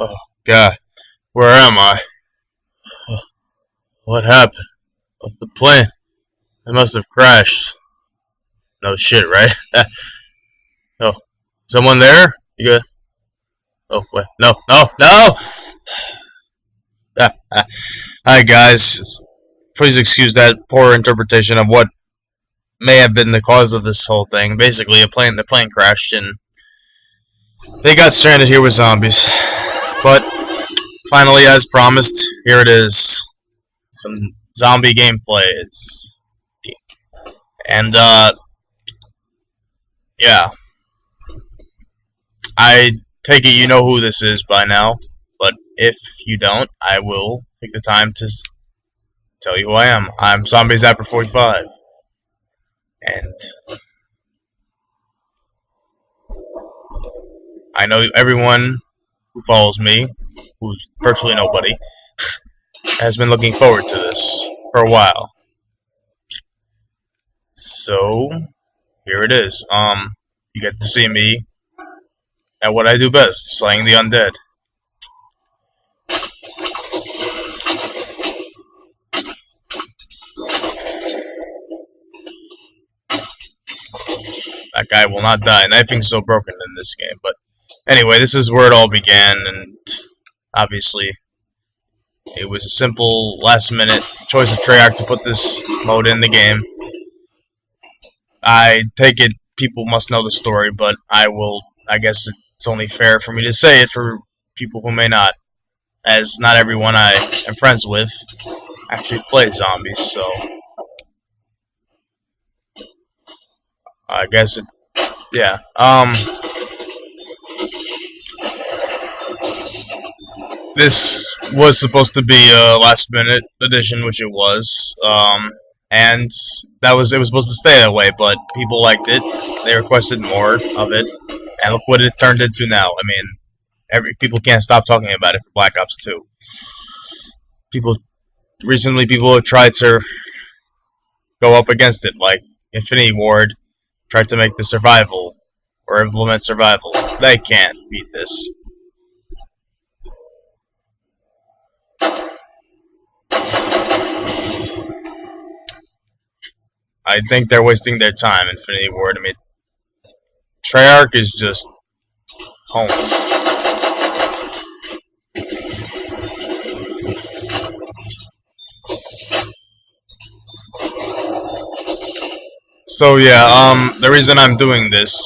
Oh, God. Where am I? Oh, what happened? Oh, the plane. It must have crashed. No shit, right? Oh, someone there? You good? Oh, wait. No, no, no! Hi, guys. Please excuse that poor interpretation of what may have been the cause of this whole thing. Basically, the plane crashed and they got stranded here with zombies. But finally, as promised, here it is. Some zombie gameplays. And, yeah. I take it you know who this is by now. But if you don't, I will take the time to tell you who I am. I'm Zombie Zapper 45. And I know everyone who follows me, who's virtually nobody, has been looking forward to this for a while. So, here it is. You get to see me at what I do best, slaying the undead. That guy will not die. Knifing's so broken in this game, but anyway, this is where it all began, and obviously it was a simple last-minute choice of Treyarch to put this mode in the game. I take it people must know the story, but I guess it's only fair for me to say it for people who may not, as not everyone I am friends with actually plays zombies, so I guess yeah. This was supposed to be a last-minute addition, which it was, and it was supposed to stay that way, but people liked it. They requested more of it, and look what it's turned into now. I mean, people can't stop talking about it for Black Ops 2. Recently, people have tried to go up against it, like Infinity Ward tried to make the survival, or implement survival. They can't beat this. I think they're wasting their time, Infinity Ward. I mean, Treyarch is just homeless. So yeah, the reason I'm doing this,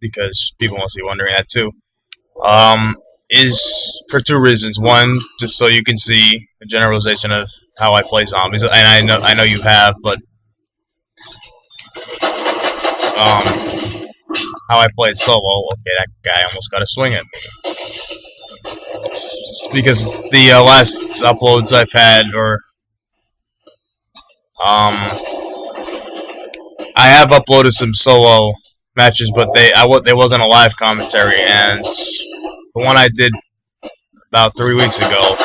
because people must be wondering that too, is for two reasons. One, just so you can see a generalization of how I play zombies, and I know you have, but how I played solo. Okay, that guy almost got a swing at me. It's because the last uploads I've had, or I have uploaded some solo matches, but there wasn't a live commentary, and the one I did about 3 weeks ago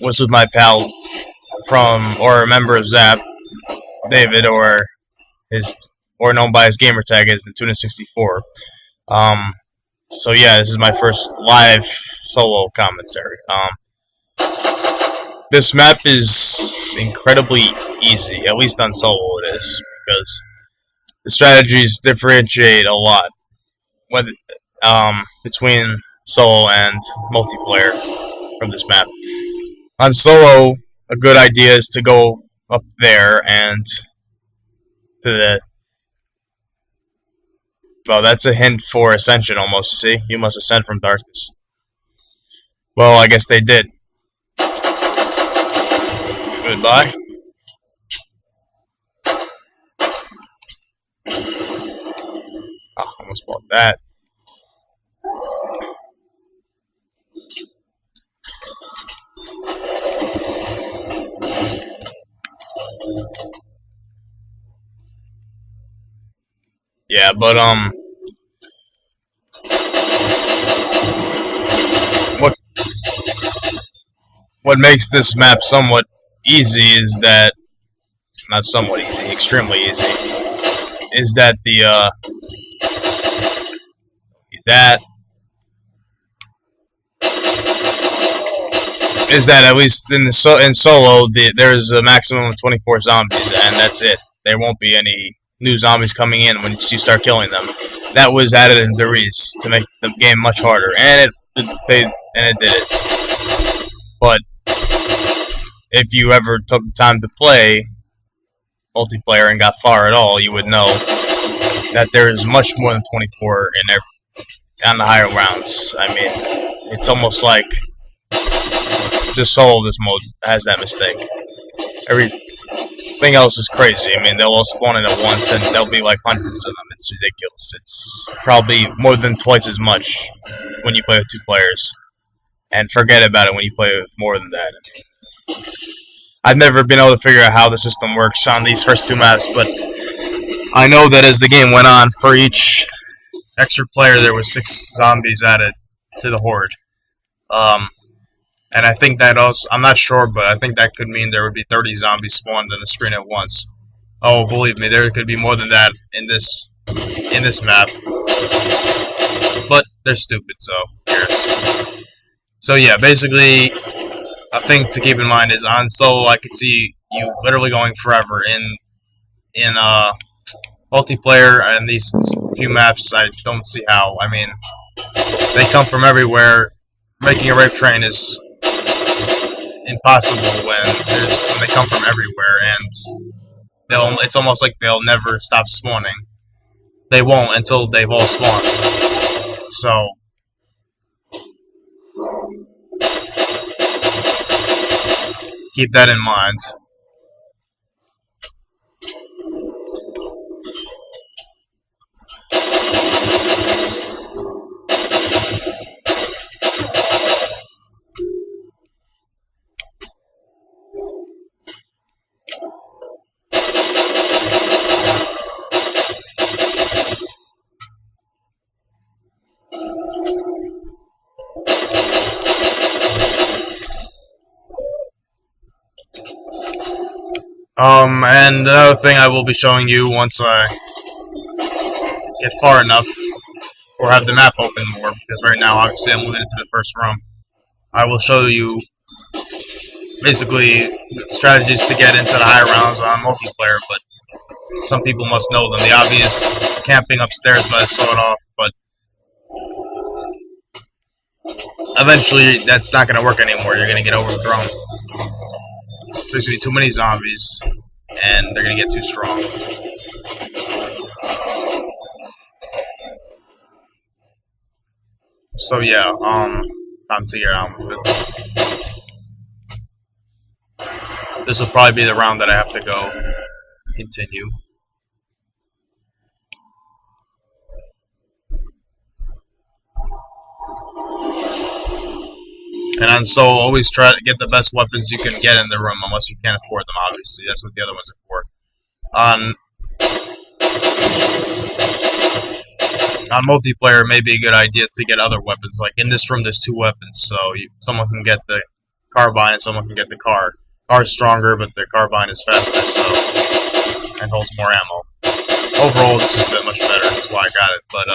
was with my pal or a member of Zap, David, or known by his gamer tag as Tuna64. So yeah, this is my first live solo commentary. This map is incredibly easy, at least on solo it is, because the strategies differentiate a lot between solo and multiplayer from this map. On solo, a good idea is to go up there and well, that's a hint for Ascension almost, see? You must ascend from darkness. Well, I guess they did. Goodbye. Oh, almost bought that. Yeah, but what makes this map somewhat easy is that, not somewhat easy, extremely easy, is that is that at least in solo, there's a maximum of 24 zombies, and that's it. There won't be any new zombies coming in when you start killing them. That was added in Derice to make the game much harder, and it did it. But if you ever took the time to play multiplayer and got far at all, you would know that there is much more than 24 in there on the higher rounds. I mean, it's almost like the soul of this mode has that mistake. Everything else is crazy. I mean, they'll all spawn in at once, and there'll be like hundreds of them. It's ridiculous. It's probably more than twice as much when you play with 2 players. And forget about it when you play with more than that. I've never been able to figure out how the system works on these first 2 maps, but I know that as the game went on, for each extra player there were 6 zombies added to the horde. And I think that also, I'm not sure, but I think that could mean there would be 30 zombies spawned on the screen at once. Oh, believe me, there could be more than that in this map. But they're stupid, so who cares? So yeah, basically, a thing to keep in mind is on solo, I could see you literally going forever. In multiplayer and these few maps, I don't see how. I mean, they come from everywhere. Making a rape train is impossible when they come from everywhere, and it's almost like they'll never stop spawning. They won't until they've all spawned. So keep that in mind. And another thing I will be showing you once I get far enough, or have the map open more, because right now, obviously, I'm limited to the first room. I will show you, basically, strategies to get into the higher rounds on multiplayer, but some people must know them. The obvious camping upstairs by the sawed off, but eventually, that's not going to work anymore. You're going to get overthrown. There's going to be too many zombies, and they're going to get too strong. So yeah, time to get on with it. This will probably be the round that I have to go continue. And on solo, always try to get the best weapons you can get in the room, unless you can't afford them, obviously. That's what the other ones are for. On multiplayer, it may be a good idea to get other weapons. Like, in this room, there's 2 weapons, so someone can get the carbine and someone can get the car. Car's stronger, but the carbine is faster, so, and holds more ammo. Overall, this is a bit much better. That's why I got it, but,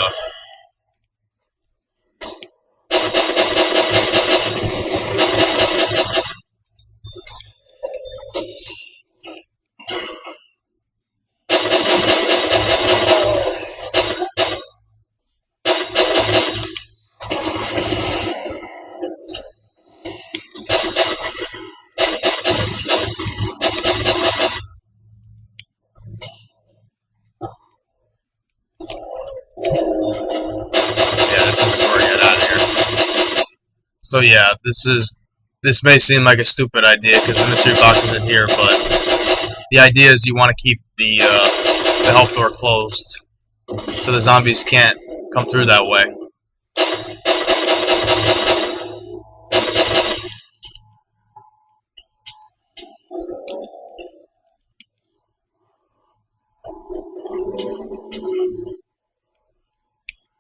so yeah, this may seem like a stupid idea because the mystery box isn't here, but the idea is you want to keep the health door closed so the zombies can't come through that way.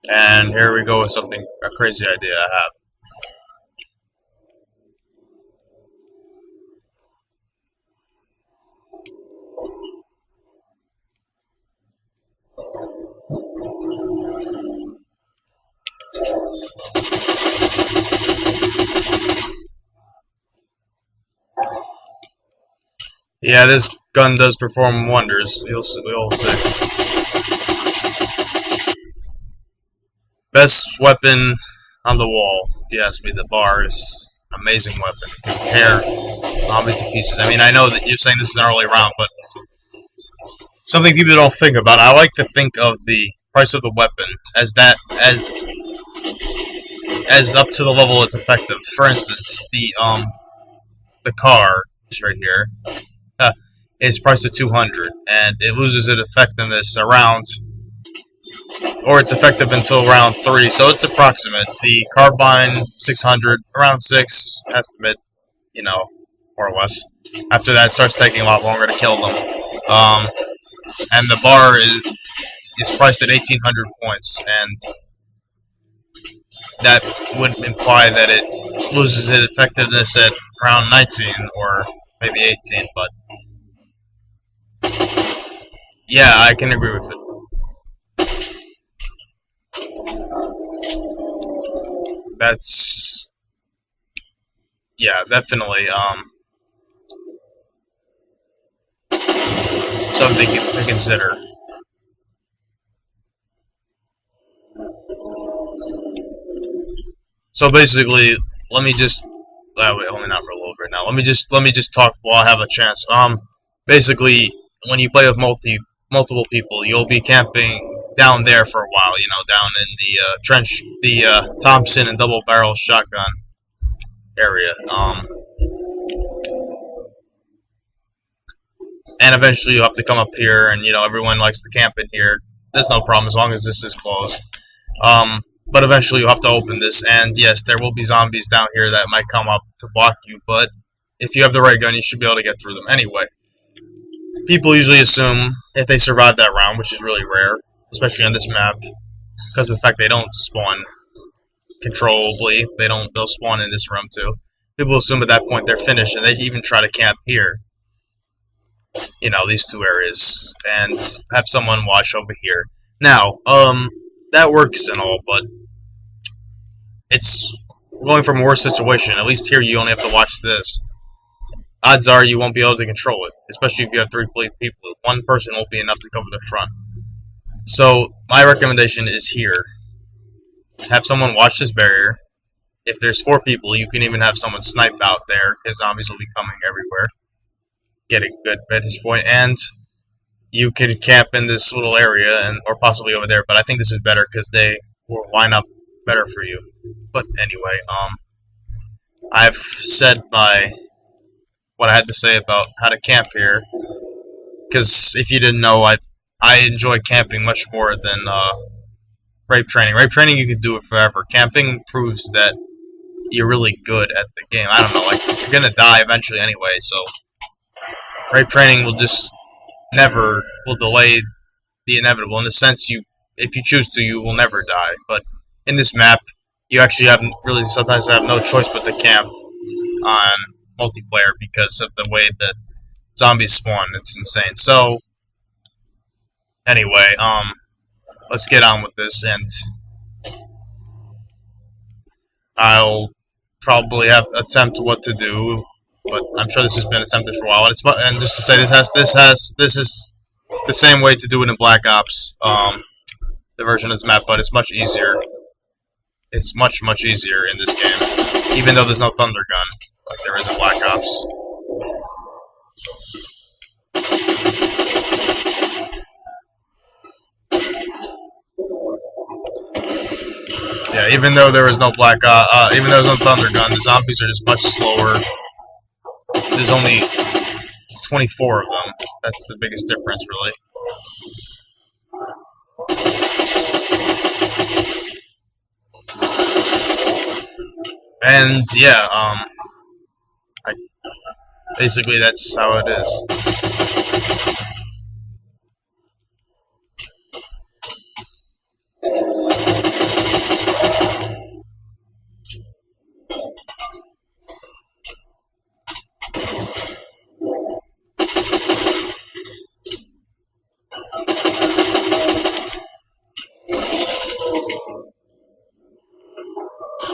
And here we go with a crazy idea I have. Yeah, this gun does perform wonders. You'll see. Best weapon on the wall. If you ask me, the bar is an amazing weapon. It can tear zombies to pieces. I mean, I know that you're saying this is an early round, but something people don't think about. I like to think of the price of the weapon as up to the level it's effective. For instance, the car is right here. Is priced at 200, and it loses its effectiveness around, or it's effective until round 3, so it's approximate. The carbine 600, around 6 estimate, you know, more or less. After that, it starts taking a lot longer to kill them. And the bar is priced at 1,800 points, and that would imply that it loses its effectiveness at around 19 or maybe 18, but yeah, I can agree with it. That's, yeah, definitely something to consider. So basically, let me just wait, only not roll over now. Let me just talk while I have a chance. Basically, when you play with multiple people, you'll be camping down there for a while. You know, down in the trench, the Thompson and double barrel shotgun area. And eventually you have to come up here, and you know everyone likes to camp in here. There's no problem as long as this is closed. But eventually you'll have to open this, and yes, there will be zombies down here that might come up to block you, but if you have the right gun, you should be able to get through them anyway. People usually assume if they survive that round, which is really rare, especially on this map, because of the fact they don't spawn controllably. They'll spawn in this room too. People assume at that point they're finished, and they even try to camp here. You know, these two areas, and have someone watch over here. Now, that works and all, but it's going from a worse situation. At least here you only have to watch this. Odds are you won't be able to control it, especially if you have 3 people. One person won't be enough to cover the front. So, my recommendation is here. Have someone watch this barrier. If there's 4 people, you can even have someone snipe out there, because zombies will be coming everywhere. Get a good vantage point, and you can camp in this little area, or possibly over there, but I think this is better because they will line up better for you. But anyway, I've said what I had to say about how to camp here, because if you didn't know, I enjoy camping much more than rape training. Rape training, you can do it forever. Camping proves that you're really good at the game. I don't know, like, you're gonna die eventually anyway, so rape training will just will delay the inevitable. In the sense, if you choose to, you will never die. But in this map, you actually sometimes have no choice but to camp on multiplayer because of the way that zombies spawn. It's insane. So, anyway, let's get on with this, and I'll probably attempt what to do. But I'm sure this has been attempted for a while. And just to say, this is the same way to do it in Black Ops, the version of this map, but it's much easier. It's much easier in this game, even though there's no thunder gun like there is in Black Ops. Yeah, even though there is no even though there's no thunder gun, the zombies are just much slower. There's only 24 of them. That's the biggest difference, really. And yeah, basically that's how it is.